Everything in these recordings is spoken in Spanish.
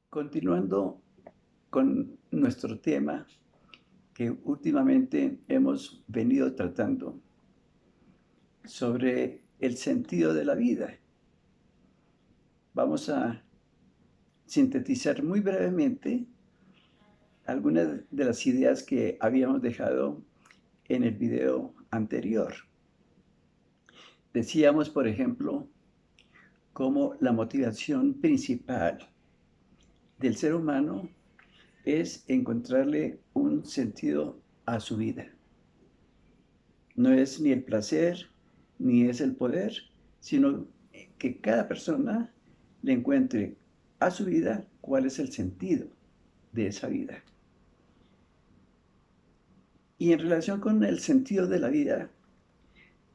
Continuando con nuestro tema que últimamente hemos venido tratando sobre el sentido de la vida. Vamos a sintetizar muy brevemente algunas de las ideas que habíamos dejado en el video anterior. Decíamos, por ejemplo, cómo la motivación principal del ser humano es encontrarle un sentido a su vida. No es ni el placer, ni es el poder, sino que cada persona le encuentre a su vida cuál es el sentido de esa vida. Y en relación con el sentido de la vida,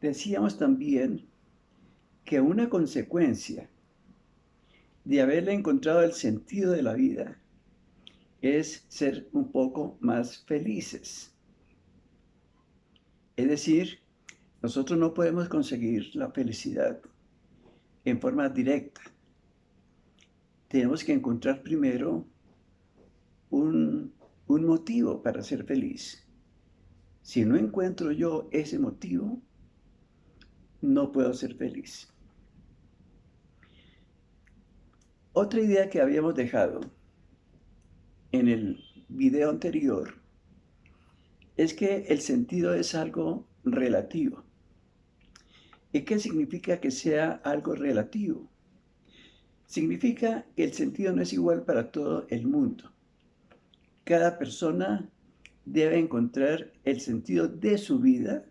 decíamos también que una consecuencia de haberle encontrado el sentido de la vida es ser un poco más felices. Es decir, nosotros no podemos conseguir la felicidad en forma directa. Tenemos que encontrar primero un, un motivo para ser feliz. Si no encuentro yo ese motivo, no puedo ser feliz. Otra idea que habíamos dejado en el video anterior es que el sentido es algo relativo. ¿Y qué significa que sea algo relativo? Significa que el sentido no es igual para todo el mundo. Cada persona debe encontrar el sentido de su vida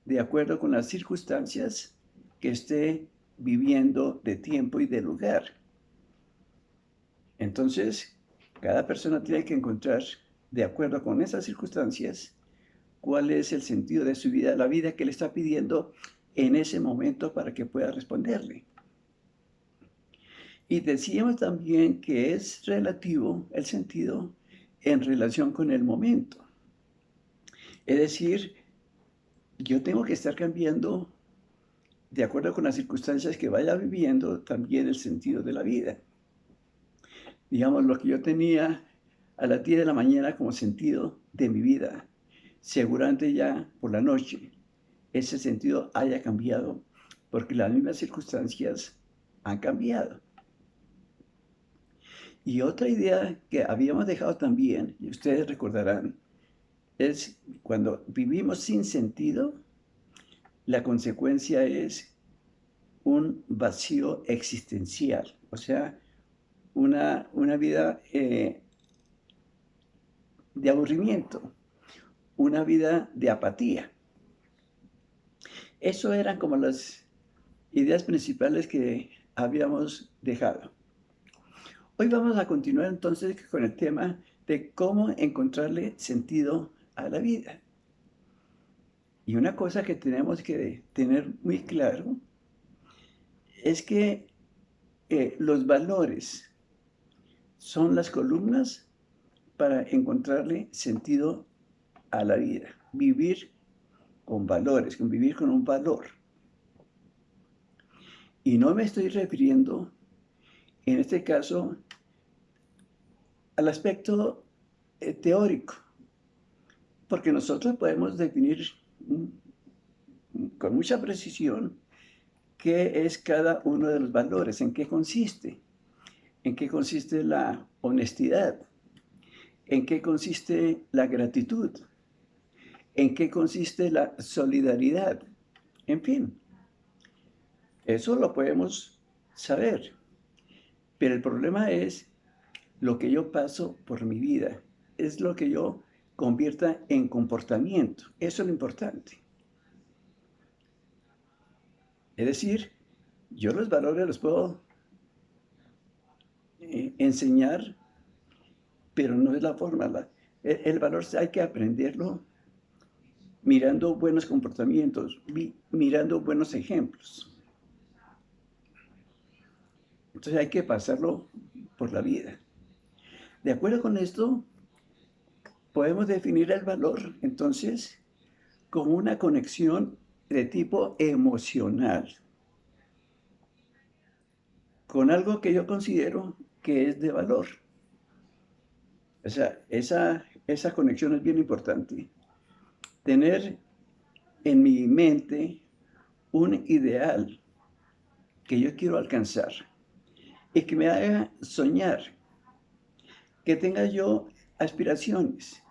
de acuerdo con las circunstancias que esté viviendo de tiempo y de lugar. Entonces, cada persona tiene que encontrar, de acuerdo con esas circunstancias, cuál es el sentido de su vida, la vida que le está pidiendo en ese momento para que pueda responderle. Y decíamos también que es relativo el sentido en relación con el momento. Es decir, yo tengo que estar cambiando de acuerdo con las circunstancias que vaya viviendo también el sentido de la vida. Digamos, lo que yo tenía a las 10 de la mañana como sentido de mi vida, seguramente ya por la noche ese sentido haya cambiado porque las mismas circunstancias han cambiado. Y otra idea que habíamos dejado también, y ustedes recordarán, es cuando vivimos sin sentido, la consecuencia es un vacío existencial, o sea, una vida de aburrimiento, una vida de apatía. Eso eran como las ideas principales que habíamos dejado. Hoy vamos a continuar entonces con el tema de cómo encontrarle sentido a la vida. Y una cosa que tenemos que tener muy claro es que los valores son las columnas para encontrarle sentido a la vida. Vivir con valores, vivir con un valor. Y no me estoy refiriendo, en este caso, al aspecto teórico, porque nosotros podemos definir con mucha precisión qué es cada uno de los valores, en qué consiste la honestidad, en qué consiste la gratitud, en qué consiste la solidaridad, en fin, eso lo podemos saber, pero el problema es lo que yo paso por mi vida, es lo que yo convierta en comportamiento, eso es lo importante. Es decir, yo los valores los puedo enseñar, pero no es la forma. El valor hay que aprenderlo mirando buenos comportamientos, mirando buenos ejemplos. Entonces hay que pasarlo por la vida. De acuerdo con esto, podemos definir el valor, entonces, como una conexión de tipo emocional con algo que yo considero que es de valor. O sea, esa conexión es bien importante. Tener en mi mente un ideal que yo quiero alcanzar y que me haga soñar, que tenga yo aspiraciones,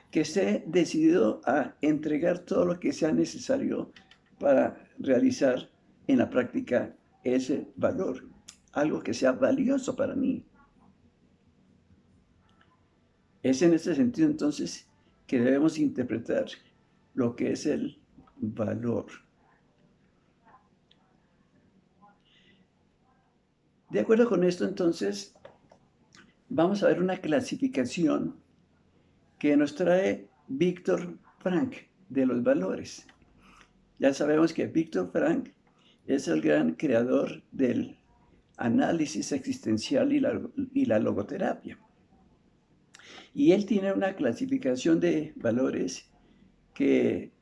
que esté decidido a entregar todo lo que sea necesario para realizar en la práctica ese valor, algo que sea valioso para mí. Es en ese sentido entonces que debemos interpretar lo que es el valor. De acuerdo con esto entonces, vamos a ver una clasificación que nos trae Víctor Frank de los valores. Ya sabemos que Víctor Frank es el gran creador del análisis existencial y la logoterapia. Y él tiene una clasificación de valores que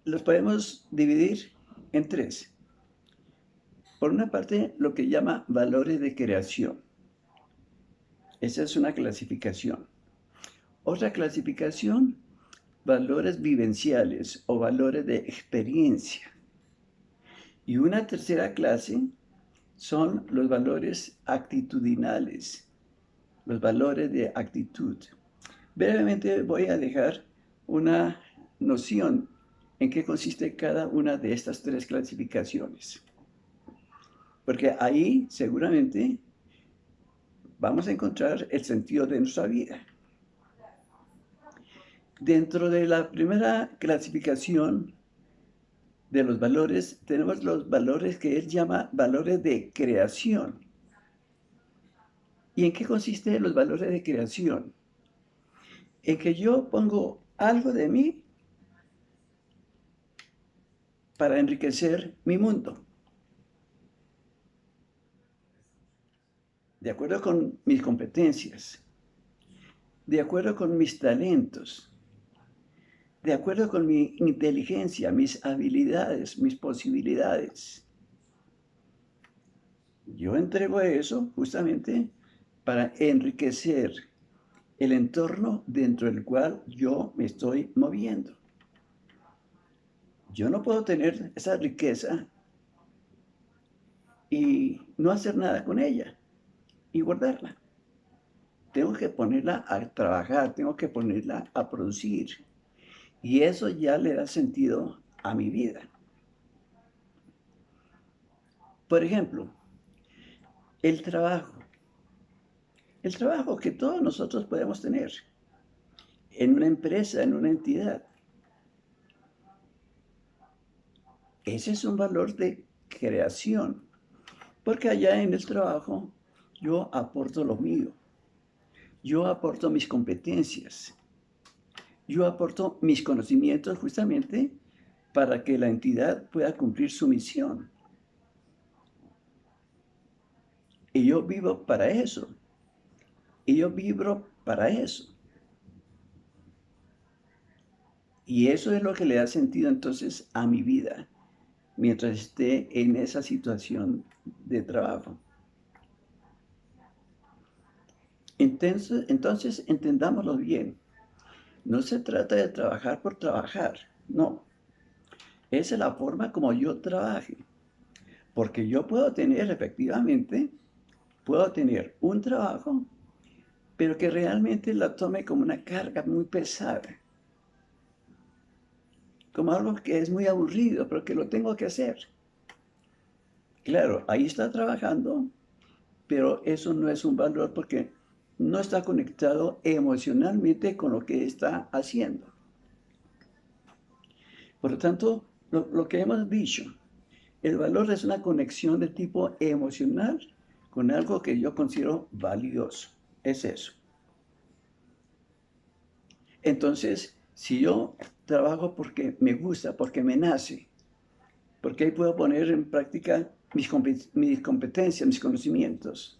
los podemos dividir en tres. Por una parte, lo que llama valores de creación. Esa es una clasificación. Otra clasificación, valores vivenciales o valores de experiencia. Y una tercera clase son los valores actitudinales, los valores de actitud. Brevemente voy a dejar una noción en qué consiste cada una de estas tres clasificaciones. Porque ahí seguramente vamos a encontrar el sentido de nuestra vida. Dentro de la primera clasificación de los valores, tenemos los valores que él llama valores de creación. ¿Y en qué consisten los valores de creación? En que yo pongo algo de mí para enriquecer mi mundo, de acuerdo con mis competencias, de acuerdo con mis talentos, de acuerdo con mi inteligencia, mis habilidades, mis posibilidades. Yo entrego eso justamente para enriquecer el entorno dentro del cual yo me estoy moviendo. Yo no puedo tener esa riqueza y no hacer nada con ella y guardarla. Tengo que ponerla a trabajar, tengo que ponerla a producir. Y eso ya le da sentido a mi vida. Por ejemplo, el trabajo. El trabajo que todos nosotros podemos tener en una empresa, en una entidad. Ese es un valor de creación, porque allá en el trabajo yo aporto lo mío, yo aporto mis competencias, yo aporto mis conocimientos justamente para que la entidad pueda cumplir su misión. Y yo vivo para eso, y yo vibro para eso. Y eso es lo que le da sentido entonces a mi vida mientras esté en esa situación de trabajo. Entonces entendámoslo bien. No se trata de trabajar por trabajar, no. Esa es la forma como yo trabaje. Porque yo puedo tener efectivamente, puedo tener un trabajo, pero que realmente la tome como una carga muy pesada. Como algo que es muy aburrido, pero que lo tengo que hacer. Claro, ahí está trabajando, pero eso no es un valor porque no está conectado emocionalmente con lo que está haciendo. Por lo tanto, lo que hemos dicho, el valor es una conexión de tipo emocional con algo que yo considero valioso. Es eso. Entonces, si yo trabajo porque me gusta, porque me nace, porque ahí puedo poner en práctica mis competencias, mis conocimientos.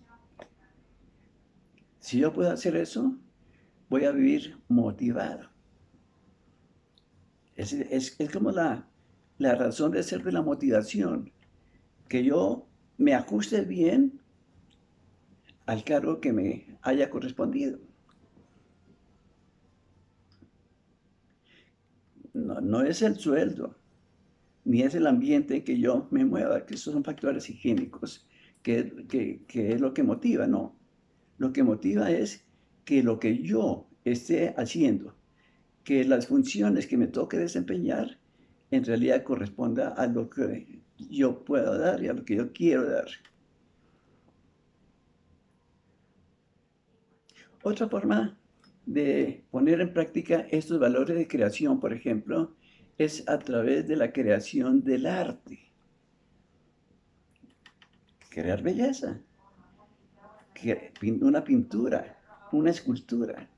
Si yo puedo hacer eso, voy a vivir motivado. Es como la razón de ser de la motivación, que yo me ajuste bien al cargo que me haya correspondido. No, no es el sueldo, ni es el ambiente en que yo me mueva, que esos son factores higiénicos, que es lo que motiva, no. Lo que motiva es que lo que yo esté haciendo, que las funciones que me toque desempeñar, en realidad corresponda a lo que yo puedo dar y a lo que yo quiero dar. Otra forma de poner en práctica estos valores de creación, por ejemplo, es a través de la creación del arte. Crear belleza, una pintura, una escultura.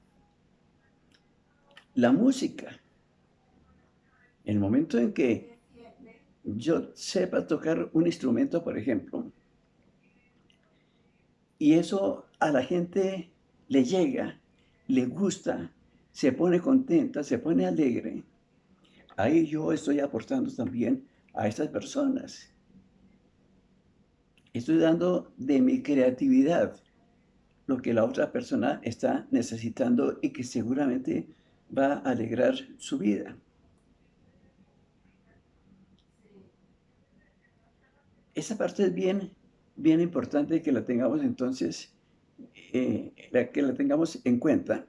La música, en el momento en que yo sepa tocar un instrumento, por ejemplo, y eso a la gente le llega, le gusta, se pone contenta, se pone alegre, ahí yo estoy aportando también a estas personas. Estoy dando de mi creatividad lo que la otra persona está necesitando y que seguramente va a alegrar su vida. Esa parte es bien importante que la tengamos entonces, que la tengamos en cuenta.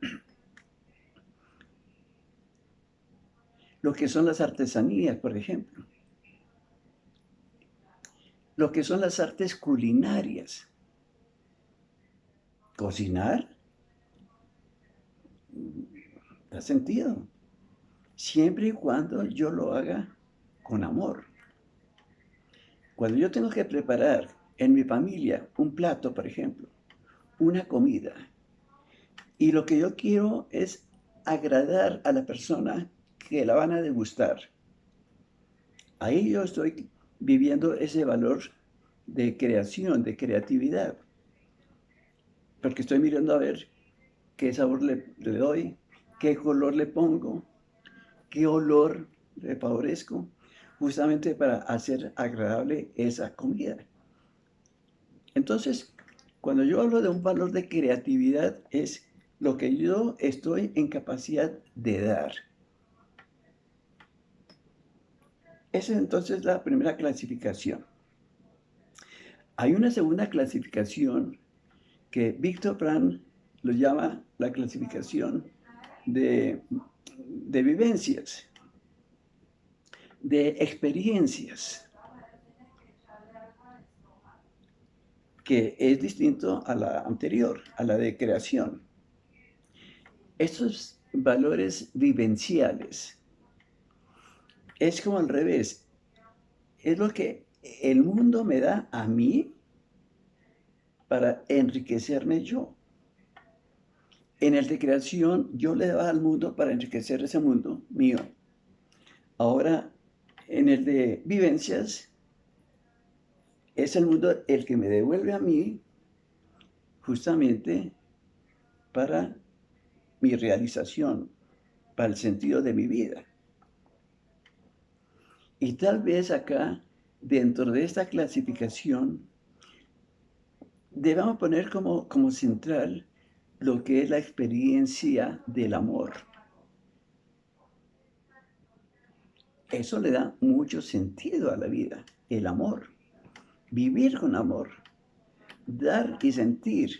Lo que son las artesanías, por ejemplo. Lo que son las artes culinarias. Cocinar da sentido, siempre y cuando yo lo haga con amor. Cuando yo tengo que preparar en mi familia un plato, por ejemplo, una comida, y lo que yo quiero es agradar a la persona que la van a degustar, ahí yo estoy viviendo ese valor de creación, de creatividad, porque estoy mirando a ver qué sabor le doy, qué color le pongo, qué olor le favorezco, justamente para hacer agradable esa comida. Entonces, cuando yo hablo de un valor de creatividad, es lo que yo estoy en capacidad de dar. Esa es entonces la primera clasificación. Hay una segunda clasificación que Víctor Frank lo llama la clasificación de vivencias, de experiencias, que es distinto a la anterior, a la de creación. Estos valores vivenciales es como al revés, es lo que el mundo me da a mí para enriquecerme yo. En el de creación, yo le daba al mundo para enriquecer ese mundo mío. Ahora, en el de vivencias, es el mundo el que me devuelve a mí justamente para mi realización, para el sentido de mi vida. Y tal vez acá, dentro de esta clasificación, debemos poner como central lo que es la experiencia del amor. Eso le da mucho sentido a la vida, el amor. Vivir con amor, dar y sentir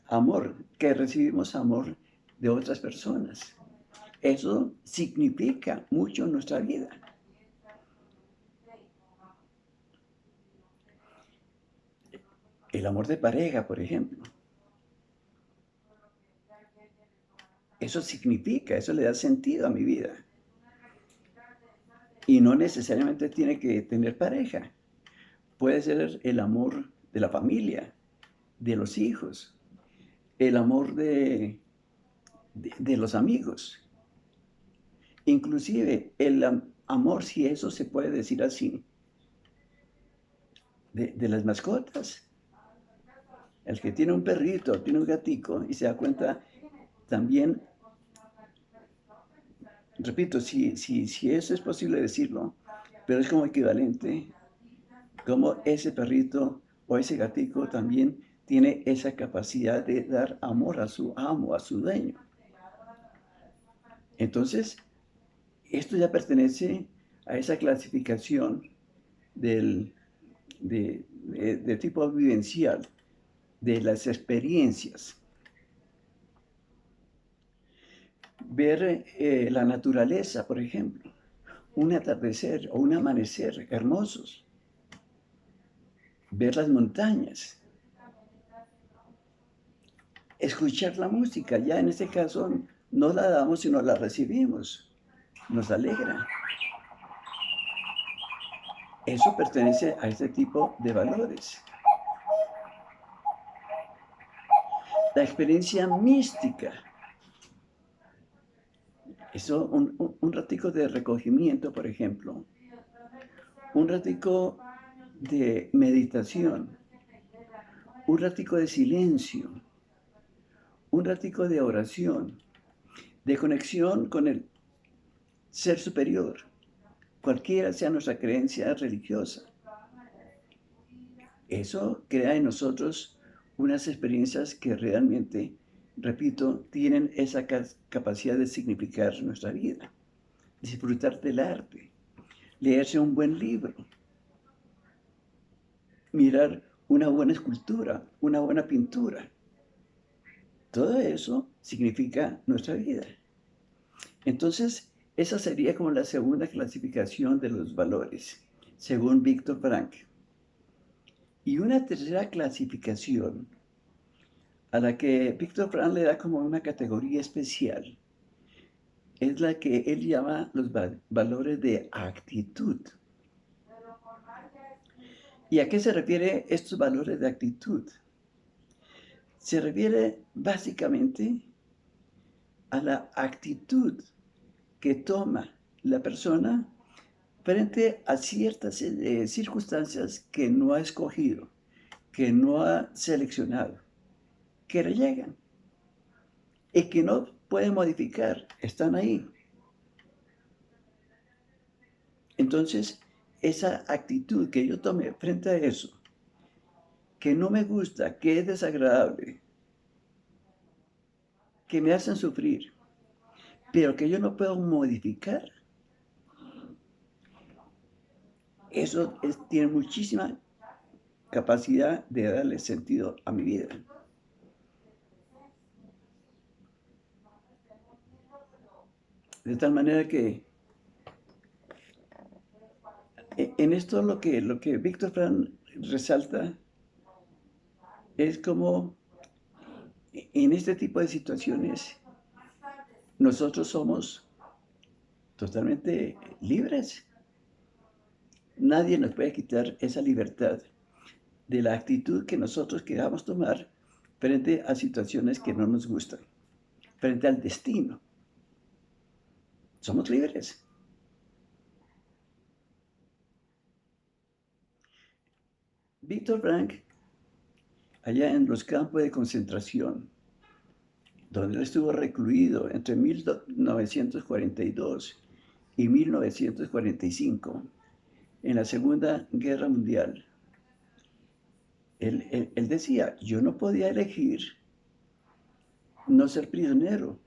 amor, que recibimos amor de otras personas. Eso significa mucho en nuestra vida. El amor de pareja, por ejemplo. Eso significa, eso le da sentido a mi vida. Y no necesariamente tiene que tener pareja. Puede ser el amor de la familia, de los hijos, el amor de los amigos. Inclusive el amor, si eso se puede decir así, de las mascotas. El que tiene un perrito, tiene un gatico y se da cuenta también, repito, si eso es posible decirlo, pero es como equivalente, como ese perrito o ese gatico también tiene esa capacidad de dar amor a su amo, a su dueño. Entonces, esto ya pertenece a esa clasificación de tipo vivencial, de las experiencias. Ver la naturaleza, por ejemplo, un atardecer o un amanecer hermosos, ver las montañas, escuchar la música, ya en este caso no la damos sino la recibimos, nos alegra. Eso pertenece a este tipo de valores. La experiencia mística, eso, un ratico de recogimiento, por ejemplo, un ratico de meditación, un ratico de silencio, un ratico de oración, de conexión con el ser superior, cualquiera sea nuestra creencia religiosa. Eso crea en nosotros unas experiencias que realmente, repito, tienen esa capacidad de significar nuestra vida. Disfrutar del arte, leerse un buen libro, mirar una buena escultura, una buena pintura. Todo eso significa nuestra vida. Entonces, esa sería como la segunda clasificación de los valores, según Víctor Frank. Y una tercera clasificación, a la que Víctor Frank le da como una categoría especial, es la que él llama los valores de actitud. ¿Y a qué se refiere estos valores de actitud? Se refiere básicamente a la actitud que toma la persona frente a ciertas circunstancias que no ha escogido, que no ha seleccionado, que le llegan y que no puede modificar, están ahí. Entonces, esa actitud que yo tomé frente a eso, que no me gusta, que es desagradable, que me hacen sufrir, pero que yo no puedo modificar, eso tiene muchísima capacidad de darle sentido a mi vida. De tal manera que en esto lo que Víctor Frank resalta es como en este tipo de situaciones nosotros somos totalmente libres. Nadie nos puede quitar esa libertad de la actitud que nosotros queramos tomar frente a situaciones que no nos gustan, frente al destino. Somos libres. Víctor Frank, allá en los campos de concentración, donde él estuvo recluido entre 1942 y 1945, en la Segunda Guerra Mundial, él decía, yo no podía elegir no ser prisionero,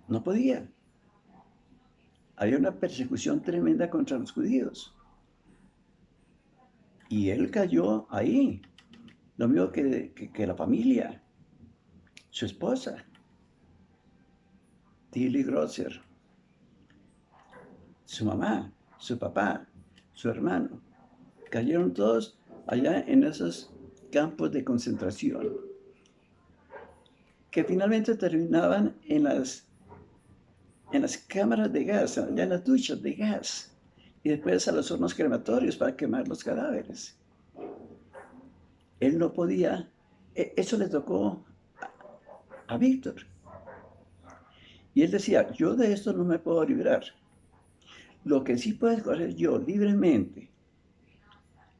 no podía. Había una persecución tremenda contra los judíos. Y él cayó ahí, lo mismo que la familia, su esposa, Tilly Grosser, su mamá, su papá, su hermano. Cayeron todos allá en esos campos de concentración, que finalmente terminaban en las cámaras de gas, ya en las duchas de gas, y después a los hornos crematorios para quemar los cadáveres. Él no podía, eso le tocó a Víctor. Y él decía, yo de esto no me puedo librar. Lo que sí puedo escoger yo libremente,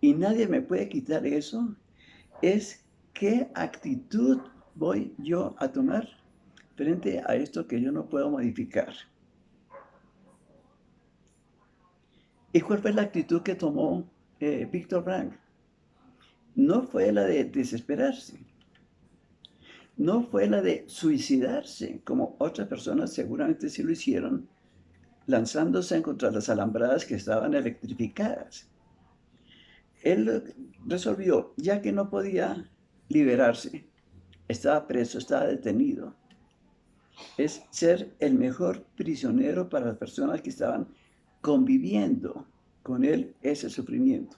y nadie me puede quitar eso, es qué actitud voy yo a tomar frente a esto que yo no puedo modificar. ¿Y cuál fue la actitud que tomó Víctor Frank? no fue la de desesperarse, no fue la de suicidarse, como otras personas seguramente sí lo hicieron, lanzándose contra las alambradas que estaban electrificadas. Él resolvió, ya que no podía liberarse, estaba preso, estaba detenido, es ser el mejor prisionero para las personas que estaban conviviendo con él ese sufrimiento.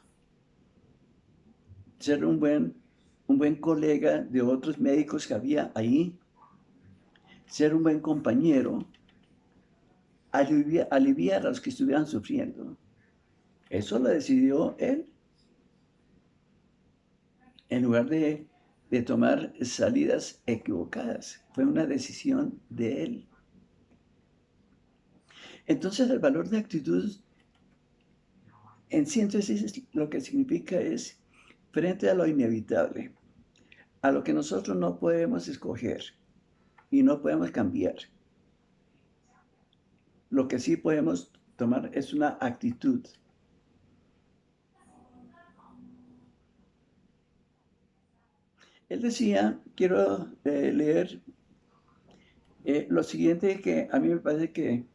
Ser un buen colega de otros médicos que había ahí, ser un buen compañero, aliviar a los que estuvieran sufriendo. Eso lo decidió él, en lugar de tomar salidas equivocadas. Fue una decisión de él. Entonces el valor de actitud, en síntesis, lo que significa es frente a lo inevitable, a lo que nosotros no podemos escoger y no podemos cambiar. Lo que sí podemos tomar es una actitud. Él decía, quiero leer lo siguiente que a mí me parece que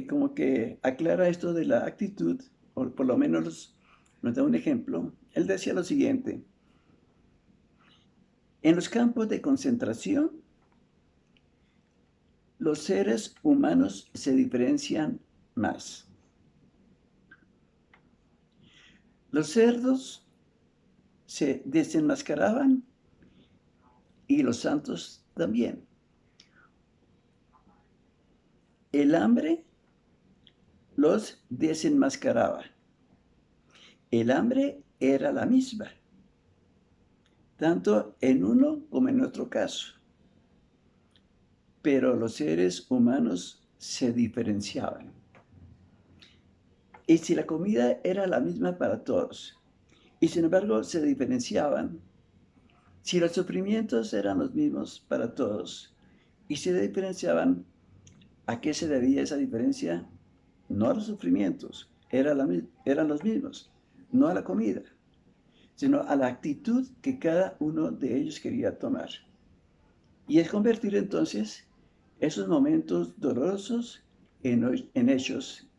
como que aclara esto de la actitud, o por lo menos nos da un ejemplo. Él decía lo siguiente, en los campos de concentración, los seres humanos se diferencian más. Los cerdos se desenmascaraban y los santos también. El hambre los desenmascaraba. El hambre era la misma, tanto en uno como en otro caso. Pero los seres humanos se diferenciaban. Y si la comida era la misma para todos, y sin embargo se diferenciaban, si los sufrimientos eran los mismos para todos, y se diferenciaban, ¿a qué se debía esa diferencia? No a los sufrimientos, eran los mismos, no a la comida, sino a la actitud que cada uno de ellos quería tomar. Y es convertir entonces esos momentos dolorosos en hechos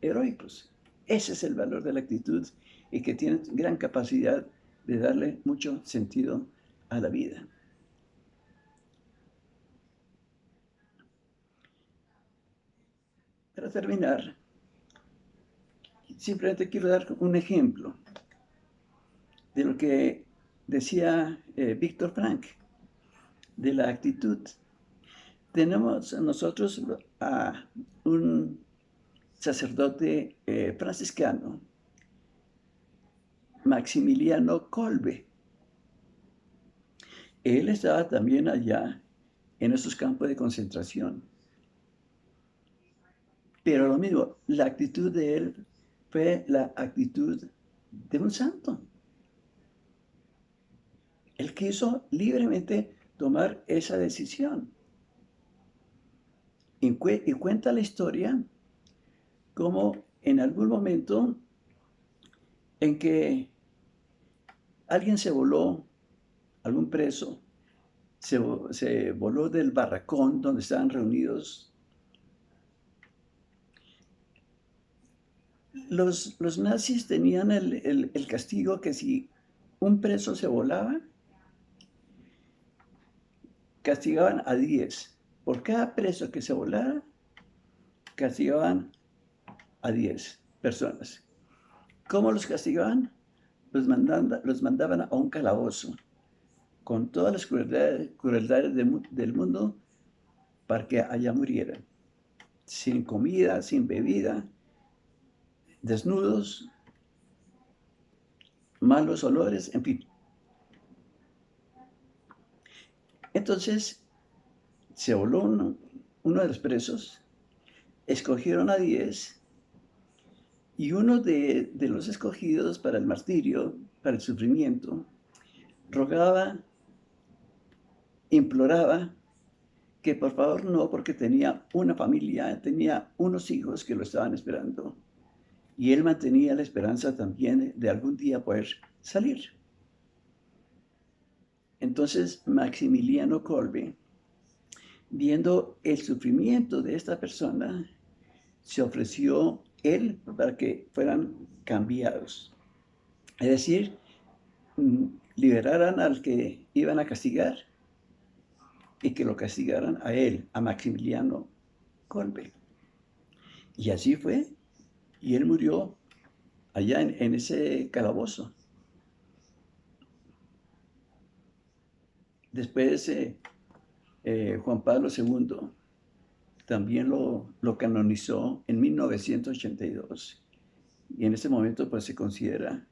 heroicos. Ese es el valor de la actitud y que tiene gran capacidad de darle mucho sentido a la vida. Para terminar, simplemente quiero dar un ejemplo de lo que decía Víctor Frank, de la actitud. Tenemos nosotros a un sacerdote franciscano, Maximiliano Kolbe. Él estaba también allá en esos campos de concentración. Pero lo mismo, la actitud de él fue la actitud de un santo. Él quiso libremente tomar esa decisión. Y cuenta la historia como en algún momento en que alguien se voló, algún preso, se voló del barracón donde estaban reunidos. Los nazis tenían el castigo que si un preso se volaba, castigaban a 10. Por cada preso que se volara, castigaban a 10 personas. ¿Cómo los castigaban? Los mandaban a un calabozo con todas las crueldades del mundo para que allá murieran. Sin comida, sin bebida, desnudos, malos olores, en fin. Entonces se voló uno de los presos, escogieron a 10 y uno de los escogidos para el martirio, para el sufrimiento, rogaba, imploraba que por favor no, porque tenía una familia, tenía unos hijos que lo estaban esperando. y él mantenía la esperanza también de algún día poder salir. Entonces Maximiliano Kolbe, viendo el sufrimiento de esta persona, se ofreció él para que fueran cambiados. Es decir, liberaran al que iban a castigar y que lo castigaran a él, a Maximiliano Kolbe. Y así fue. Y él murió allá en ese calabozo. Después Juan Pablo II también lo canonizó en 1982. Y en ese momento pues se considera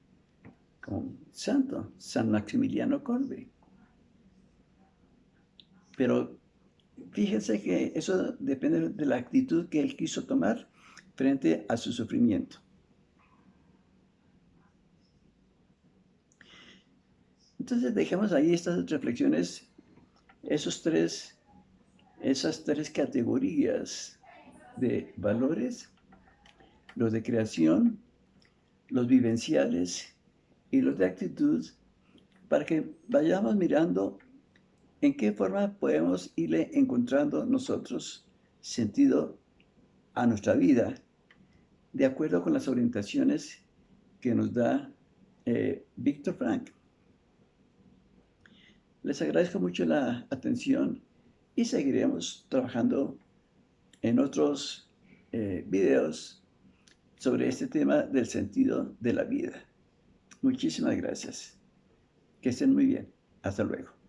como santo, San Maximiliano Kolbe. Pero fíjense que eso depende de la actitud que él quiso tomar frente a su sufrimiento. Entonces dejemos ahí estas reflexiones, esas tres categorías de valores, los de creación, los vivenciales y los de actitud, para que vayamos mirando en qué forma podemos irle encontrando nosotros sentido a nuestra vida, de acuerdo con las orientaciones que nos da Víctor Frank. Les agradezco mucho la atención y seguiremos trabajando en otros videos sobre este tema del sentido de la vida. Muchísimas gracias. Que estén muy bien. Hasta luego.